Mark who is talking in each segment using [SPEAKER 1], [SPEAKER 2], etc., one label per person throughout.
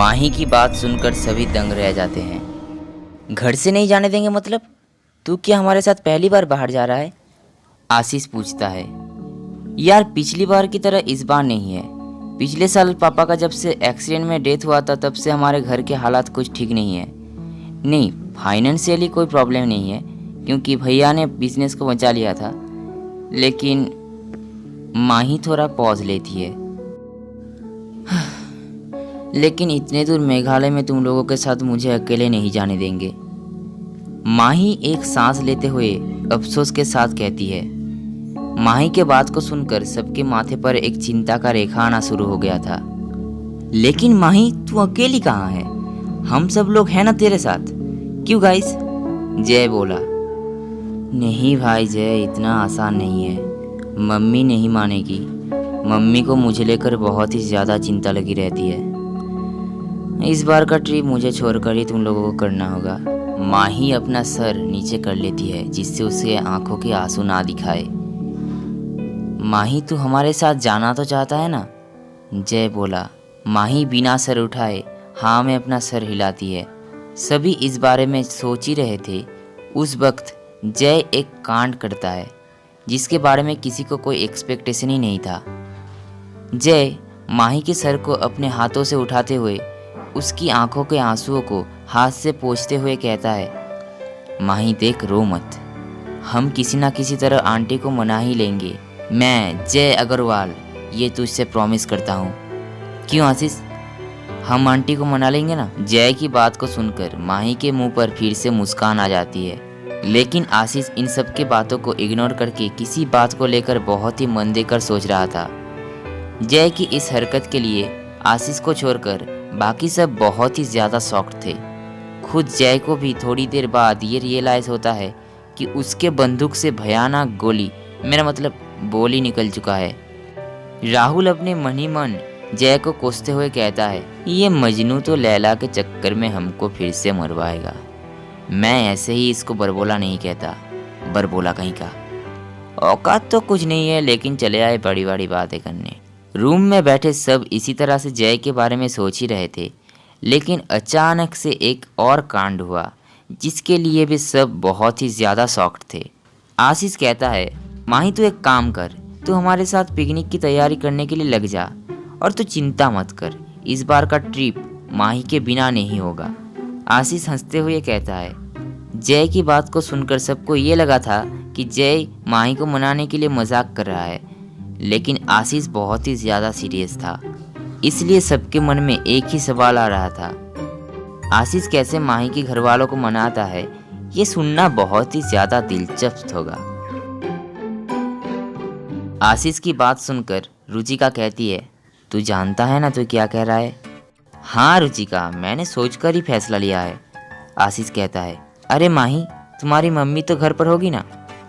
[SPEAKER 1] माही की बात सुनकर सभी दंग रह जाते हैं। घर से नहीं जाने देंगे मतलब? तू क्या हमारे साथ पहली बार बाहर जा रहा है? आशीष पूछता है। यार पिछली बार की तरह इस बार नहीं है। पिछले साल पापा का जब से एक्सीडेंट में डेथ हुआ था तब से हमारे घर के हालात कुछ ठीक नहीं है। नहीं, फाइनेंशियली कोई प्रॉब्लम नहीं है क्योंकि भैया ने बिजनेस को बचा लिया था, लेकिन माही थोड़ा पॉज लेती है। लेकिन इतने दूर मेघालय में तुम लोगों के साथ मुझे अकेले नहीं जाने देंगे। माही एक सांस लेते हुए अफसोस के साथ कहती है। माही के बात को सुनकर सबके माथे पर एक चिंता का रेखा आना शुरू हो गया था। लेकिन माही तू अकेली कहाँ है? हम सब लोग हैं ना तेरे साथ। क्यों गाइस? जय बोला। नहीं भाई जय, इतना आसान नहीं है। मम्मी नहीं मानेगी। मम्मी को मुझे लेकर बहुत ही ज़्यादा चिंता लगी रहती है। इस बार का ट्रिप मुझे छोड़कर ही तुम लोगों को करना होगा। माही अपना सर नीचे कर लेती है जिससे उसके आंखों के आंसू ना दिखाए। माही तू हमारे साथ जाना तो चाहता है ना? जय बोला। माही बिना सर उठाए हाँ में अपना सर हिलाती है। सभी इस बारे में सोच ही रहे थे। उस वक्त जय एक कांड करता है जिसके बारे में किसी को कोई एक्सपेक्टेशन ही नहीं था। जय माही के सर को अपने हाथों से उठाते हुए उसकी आंखों के आंसुओं को हाथ से पोंछते हुए कहता है, माही देख रो मत। हम किसी ना किसी तरह आंटी को मना ही लेंगे। मैं जय अग्रवाल ये तुझसे प्रॉमिस करता हूँ। क्यों आशीष, हम आंटी को मना लेंगे ना? जय की बात को सुनकर माही के मुंह पर फिर से मुस्कान आ जाती है। लेकिन आशीष इन सब के बातों को इग्नोर करके किसी बात को लेकर बहुत ही मन देकर सोच रहा था। जय की इस हरकत के लिए आशीष को छोड़कर बाकी सब बहुत ही ज़्यादा शॉक्ड थे। खुद जय को भी थोड़ी देर बाद ये रियलाइज़ होता है कि उसके बंदूक से भयानक गोली, मेरा मतलब बोली निकल चुका है। राहुल अपने मन ही मन जय को कोसते हुए कहता है, ये मजनू तो लैला के चक्कर में हमको फिर से मरवाएगा। मैं ऐसे ही इसको बरबोला नहीं कहता, बरबोला कहीं का। औकात तो कुछ नहीं है लेकिन चले आए बड़ी बड़ी बातें करने। रूम में बैठे सब इसी तरह से जय के बारे में सोच ही रहे थे, लेकिन अचानक से एक और कांड हुआ जिसके लिए भी सब बहुत ही ज़्यादा शॉक्ड थे। आशीष कहता है, माही तू एक काम कर, तू हमारे साथ पिकनिक की तैयारी करने के लिए लग जा और तू चिंता मत कर, इस बार का ट्रिप माही के बिना नहीं होगा। आशीष हंसते हुए कहता है। जय की बात को सुनकर सबको ये लगा था कि जय माही को मनाने के लिए मजाक कर रहा है, लेकिन आशीष बहुत ही ज़्यादा सीरियस था। इसलिए सबके मन में एक ही सवाल आ रहा था, आशीष कैसे माही के घर वालों को मनाता है? ये सुनना बहुत ही ज़्यादा दिलचस्प होगा। आशीष की बात सुनकर रुचिका कहती है, तू जानता है ना तू क्या कह रहा है? हाँ रुचिका, मैंने सोचकर ही फैसला लिया है। आशीष कहता है, अरे माही तुम्हारी मम्मी तो घर पर होगी ना?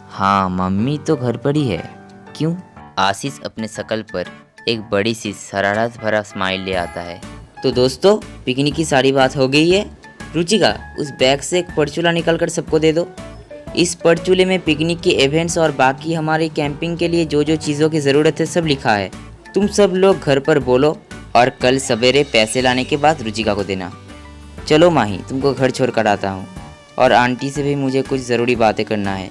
[SPEAKER 1] हाँ मम्मी तो घर पर ही है। क्यों? आशीष अपने शकल पर एक बड़ी सी शरारत भरा स्माइल ले आता है। तो दोस्तों पिकनिक की सारी बात हो गई है। रुचिका उस बैग से एक परचूला निकाल कर सबको दे दो। इस परचूले में पिकनिक के इवेंट्स और बाकी हमारी कैंपिंग के लिए जो जो चीज़ों की ज़रूरत है सब लिखा है। तुम सब लोग घर पर बोलो और कल सवेरे पैसे लाने के बाद रुचिका को देना। चलो माही तुमको घर छोड़ कर आता हूँ और आंटी से भी मुझे कुछ ज़रूरी बातें करना है।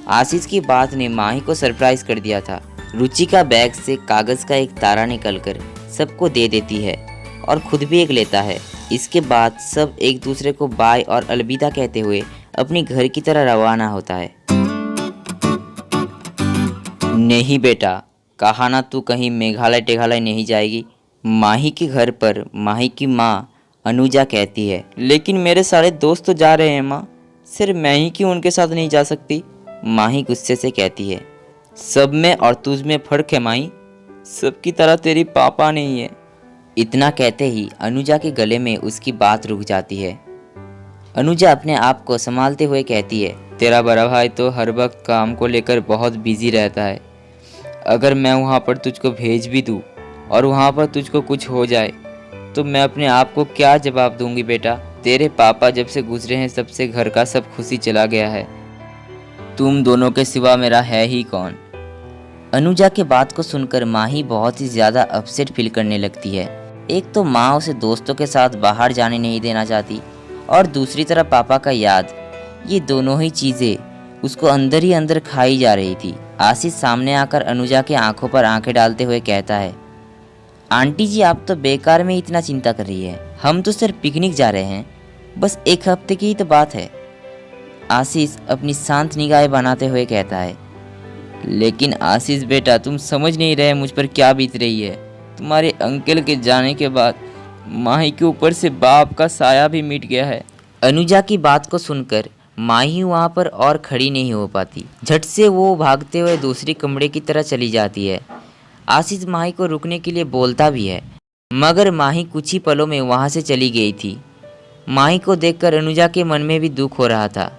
[SPEAKER 1] आशीष की बात ने माही को सरप्राइज़ कर दिया था। रुचिका बैग से कागज़ का एक तारा निकलकर सबको दे देती है और खुद भी एक लेता है। इसके बाद सब एक दूसरे को बाय और अलविदा कहते हुए अपनी घर की तरह रवाना होता है। नहीं बेटा, कहा ना तू कहीं मेघालय टेघालय नहीं जाएगी। माही के घर पर माही की माँ अनुजा कहती है, लेकिन मेरे सारे दोस्त तो जा रहे हैं माँ, सिर्फ मैं ही क्यों उनके साथ नहीं जा सकती? माही गुस्से से कहती है, सब में और तुझ में फ़र्क है माही, सबकी तरह तेरी पापा नहीं है। इतना कहते ही अनुजा के गले में उसकी बात रुक जाती है। अनुजा अपने आप को संभालते हुए कहती है, तेरा बड़ा भाई तो हर वक्त काम को लेकर बहुत बिजी रहता है। अगर मैं वहाँ पर तुझको भेज भी दूँ और वहाँ पर तुझको कुछ हो जाए तो मैं अपने आप को क्या जवाब दूंगी बेटा? तेरे पापा जब से गुजरे हैं तब से घर का सब खुशी चला गया है। तुम दोनों के सिवा मेरा है ही कौन? अनुजा के बात को सुनकर माही बहुत ही ज़्यादा अपसेट फील करने लगती है। एक तो माँ उसे दोस्तों के साथ बाहर जाने नहीं देना चाहती और दूसरी तरफ पापा का याद, ये दोनों ही चीज़ें उसको अंदर ही अंदर खाई जा रही थी। आशीष सामने आकर अनुजा के आंखों पर आंखें डालते हुए कहता है, आंटी जी आप तो बेकार में इतना चिंता कर रही है, हम तो सिर्फ पिकनिक जा रहे हैं, बस 1 हफ्ते की ही तो बात है। आशीष अपनी शांत निगाहें बनाते हुए कहता है, लेकिन आशीष बेटा तुम समझ नहीं रहे मुझ पर क्या बीत रही है। तुम्हारे अंकल के जाने के बाद माही के ऊपर से बाप का साया भी मिट गया है। अनुजा की बात को सुनकर माही वहाँ पर और खड़ी नहीं हो पाती। झट से वो भागते हुए दूसरी कमरे की तरह चली जाती है। आशीष माही को रुकने के लिए बोलता भी है, मगर माही कुछ ही पलों में वहाँ से चली गई थी। माही को देखकर अनुजा के मन में भी दुख हो रहा था,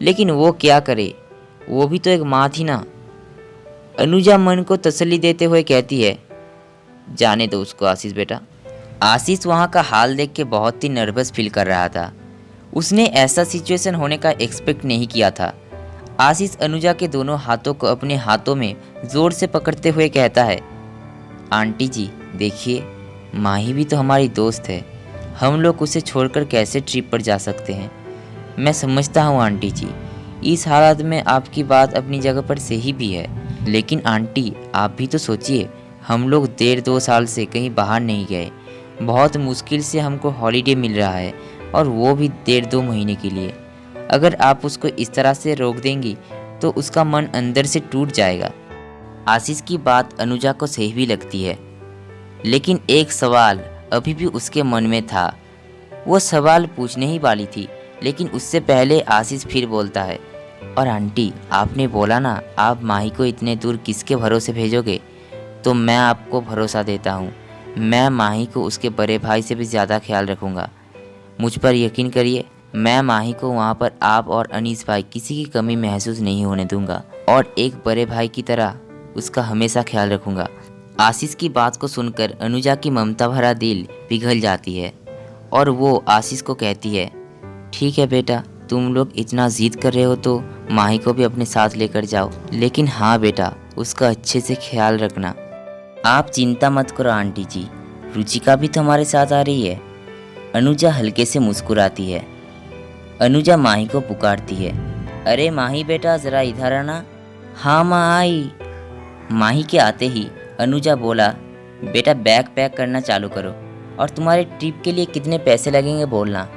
[SPEAKER 1] लेकिन वो क्या करे, वो भी तो एक माँ थी ना। अनुजा मन को तसल्ली देते हुए कहती है, जाने दो उसको आशीष बेटा। आशीष वहाँ का हाल देख के बहुत ही नर्वस फील कर रहा था। उसने ऐसा सिचुएशन होने का एक्सपेक्ट नहीं किया था। आशीष अनुजा के दोनों हाथों को अपने हाथों में ज़ोर से पकड़ते हुए कहता है, आंटी जी देखिए, माही भी तो हमारी दोस्त है, हम लोग उसे छोड़कर कैसे ट्रिप पर जा सकते हैं। मैं समझता हूँ आंटी जी, इस हालत में आपकी बात अपनी जगह पर सही भी है, लेकिन आंटी आप भी तो सोचिए, हम लोग 1.5-2 साल से कहीं बाहर नहीं गए। बहुत मुश्किल से हमको हॉलीडे मिल रहा है और वो भी 1.5-2 महीने के लिए। अगर आप उसको इस तरह से रोक देंगी तो उसका मन अंदर से टूट जाएगा। आशीष की बात अनुजा को सही भी लगती है, लेकिन एक सवाल अभी भी उसके मन में था। वो सवाल पूछने ही वाली थी, लेकिन उससे पहले आशीष फिर बोलता है, और आंटी आपने बोला ना आप माही को इतने दूर किसके भरोसे भेजोगे, तो मैं आपको भरोसा देता हूँ, मैं माही को उसके बड़े भाई से भी ज़्यादा ख्याल रखूँगा। मुझ पर यकीन करिए, मैं माही को वहाँ पर आप और अनीस भाई किसी की कमी महसूस नहीं होने दूंगा और एक बड़े भाई की तरह उसका हमेशा ख्याल रखूँगा। आशीष की बात को सुनकर अनुजा की ममता भरा दिल पिघल जाती है और वो आशीष को कहती है, ठीक है बेटा, तुम लोग इतना जिद कर रहे हो तो माही को भी अपने साथ लेकर जाओ, लेकिन हाँ बेटा उसका अच्छे से ख्याल रखना। आप चिंता मत करो आंटी जी, रुचिका भी तो हमारे साथ आ रही है। अनुजा हल्के से मुस्कुराती है। अनुजा माही को पुकारती है, अरे माही बेटा ज़रा इधर आना। हाँ माँ आई। माही के आते ही अनुजा बोला, बेटा बैग पैक करना चालू करो और तुम्हारे ट्रिप के लिए कितने पैसे लगेंगे बोलना।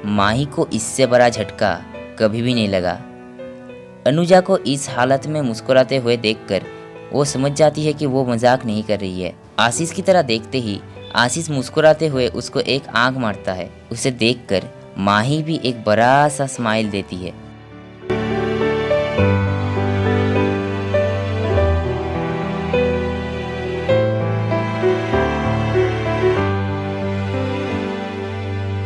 [SPEAKER 1] माही को इससे बड़ा झटका कभी भी नहीं लगा। अनुजा को इस हालत में मुस्कुराते हुए देखकर वो समझ जाती है कि वो मजाक नहीं कर रही है। आशीष की तरह देखते ही आशीष मुस्कुराते हुए उसको एक आंख मारता है। उसे देखकर माही भी एक बड़ा सा स्माइल देती है।